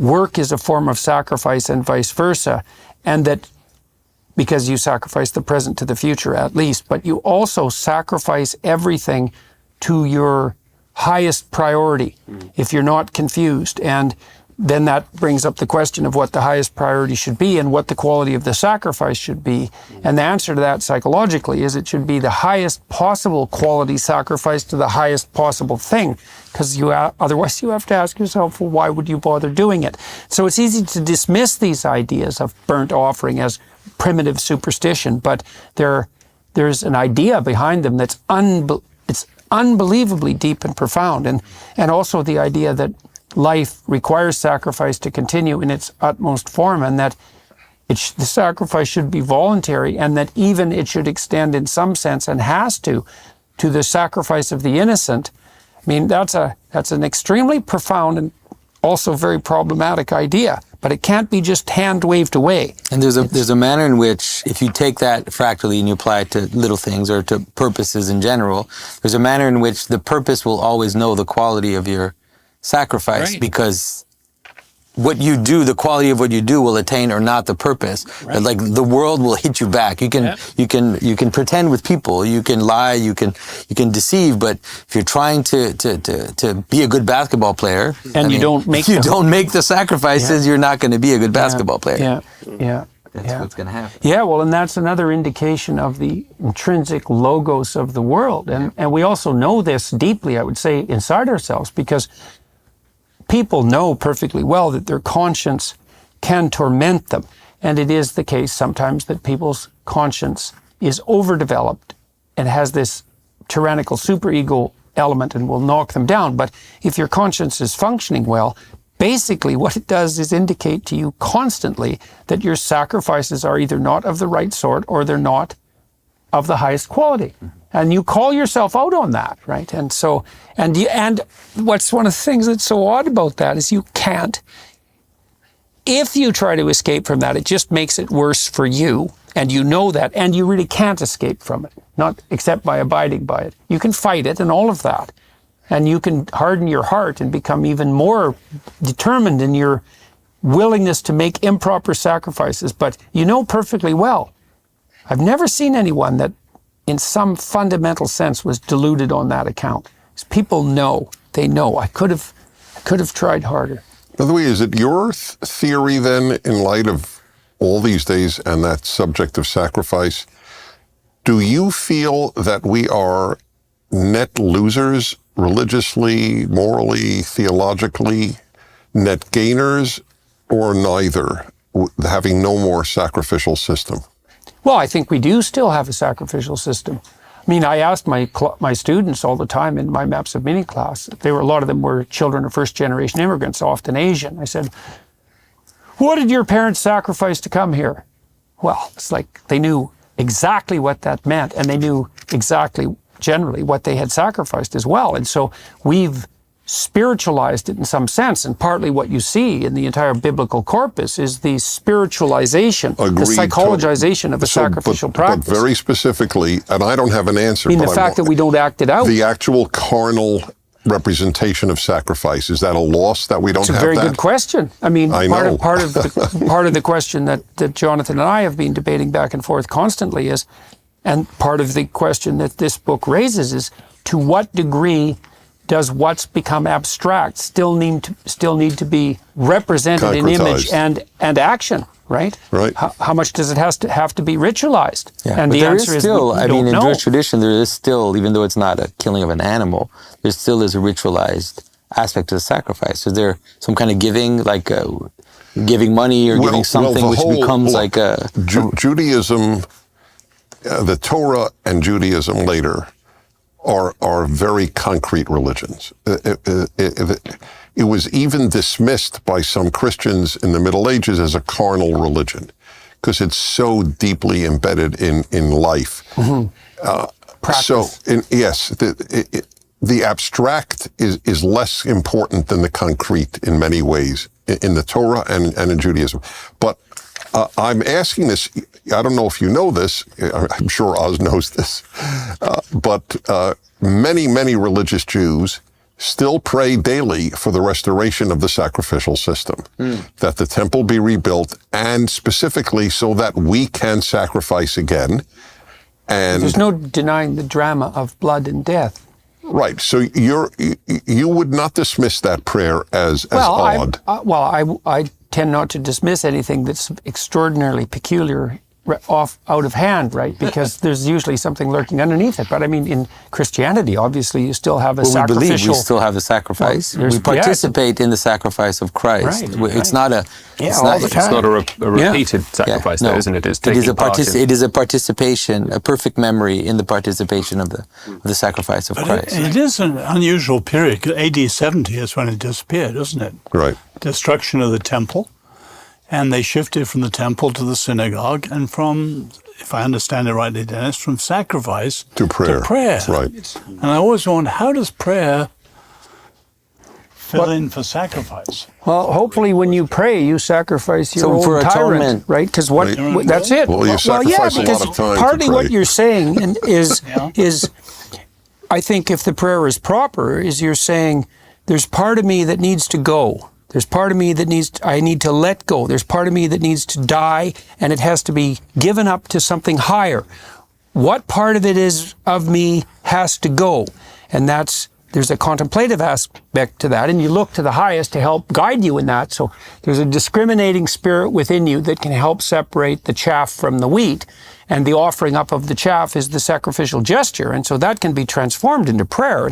work is a form of sacrifice and vice versa, and that because you sacrifice the present to the future at least, but you also sacrifice everything to your highest priority, if you're not confused. And then that brings up the question of what the highest priority should be and what the quality of the sacrifice should be. And the answer to that psychologically is it should be the highest possible quality sacrifice to the highest possible thing, because otherwise you have to ask yourself, well, why would you bother doing it? So it's easy to dismiss these ideas of burnt offering as primitive superstition, but there's an idea behind them that's it's unbelievably deep and profound, and also the idea that life requires sacrifice to continue in its utmost form, and that the sacrifice should be voluntary, and that even it should extend in some sense, and has to the sacrifice of the innocent. I mean, that's an extremely profound and also very problematic idea, but it can't be just hand-waved away. And there's a manner in which, if you take that fractally and you apply it to little things or to purposes in general, there's a manner in which the purpose will always know the quality of your sacrifice, right? Because what you do, the quality of what you do will attain or not the purpose. Right. Like the world will hit you back. You can pretend with people, you can lie, you can deceive, but if you're trying to be a good basketball player and you don't make the sacrifices, you're not going to be a good basketball player. That's what's going to happen. Yeah, well, and that's another indication of the intrinsic logos of the world. And we also know this deeply, I would say, inside ourselves, because people know perfectly well that their conscience can torment them. And it is the case sometimes that people's conscience is overdeveloped and has this tyrannical superego element and will knock them down. But if your conscience is functioning well, basically what it does is indicate to you constantly that your sacrifices are either not of the right sort or they're not of the highest quality. And you call yourself out on that, right? And so, and what's one of the things that's so odd about that is you can't, if you try to escape from that, it just makes it worse for you. And you know that, and you really can't escape from it, not except by abiding by it. You can fight it and all of that. And you can harden your heart and become even more determined in your willingness to make improper sacrifices. But you know perfectly well, I've never seen anyone that in some fundamental sense was deluded on that account. People know, they know, I could have tried harder. By the way, is it your theory then, in light of all these days and that subject of sacrifice, do you feel that we are net losers religiously, morally, theologically, net gainers, or neither, having no more sacrificial system? Well, I think we do still have a sacrificial system. I mean, I asked my students all the time in my Maps of Meaning class, a lot of them were children of first-generation immigrants, often Asian. I said, what did your parents sacrifice to come here? Well, it's like they knew exactly what that meant, and they knew exactly, generally, what they had sacrificed as well. And so we've spiritualized it in some sense, and partly what you see in the entire biblical corpus is the spiritualization, the psychologization of a sacrificial practice. But very specifically, and I don't have an answer. I mean, the fact that we don't act it out. The actual carnal representation of sacrifice, is that a loss that we don't have that? It's a very good question. I mean, part of the question that Jonathan and I have been debating back and forth constantly is, and part of the question that this book raises is, to what degree does what's become abstract still need to be represented in image and action, right? Right. How much does it have to be ritualized? Yeah, and but the there answer is still, I mean, in Jewish tradition, there is still, even though it's not a killing of an animal, there still is a ritualized aspect to the sacrifice. Is there some kind of giving, like giving money or giving something which becomes like a... Judaism, the Torah and Judaism later are very concrete religions. It was even dismissed by some Christians in the Middle Ages as a carnal religion, because it's so deeply embedded in life. Mm-hmm. So, yes, the abstract is less important than the concrete in many ways in the Torah and in Judaism. But I'm asking this, I don't know if you know this, I'm sure Oz knows this, but many religious Jews still pray daily for the restoration of the sacrificial system, that the temple be rebuilt, and specifically so that we can sacrifice again. And There's no denying the drama of blood and death. right, so you would not dismiss that prayer as odd. I tend not to dismiss anything that's extraordinarily peculiar out of hand, right? Because there's usually something lurking underneath it. But I mean, in Christianity, obviously, you still have a sacrificial... We believe we still have the sacrifice. We participate in the sacrifice of Christ. Right, It's not a... It's not a repeated sacrifice, though, isn't it? It is a participation, a perfect memory in the participation of the sacrifice of Christ. It is an unusual period. AD 70 is when it disappeared, isn't it? Right. Destruction of the temple. And they shifted from the temple to the synagogue, and from, if I understand it rightly, Dennis, from sacrifice to prayer. Right. And I always wonder, how does prayer fill in for sacrifice? Well, hopefully when you pray, you sacrifice your own for tyrant, atonement. right? Because that's it. Well, you sacrifice a lot of time to partly pray. what you're saying is, I think if the prayer is proper, is you're saying, there's part of me that needs to go. There's part of me that I need to let go. There's part of me that needs to die, and it has to be given up to something higher. What part of it is of me has to go? And there's a contemplative aspect to that, and you look to the highest to help guide you in that. So there's a discriminating spirit within you that can help separate the chaff from the wheat, and the offering up of the chaff is the sacrificial gesture, and so that can be transformed into prayer.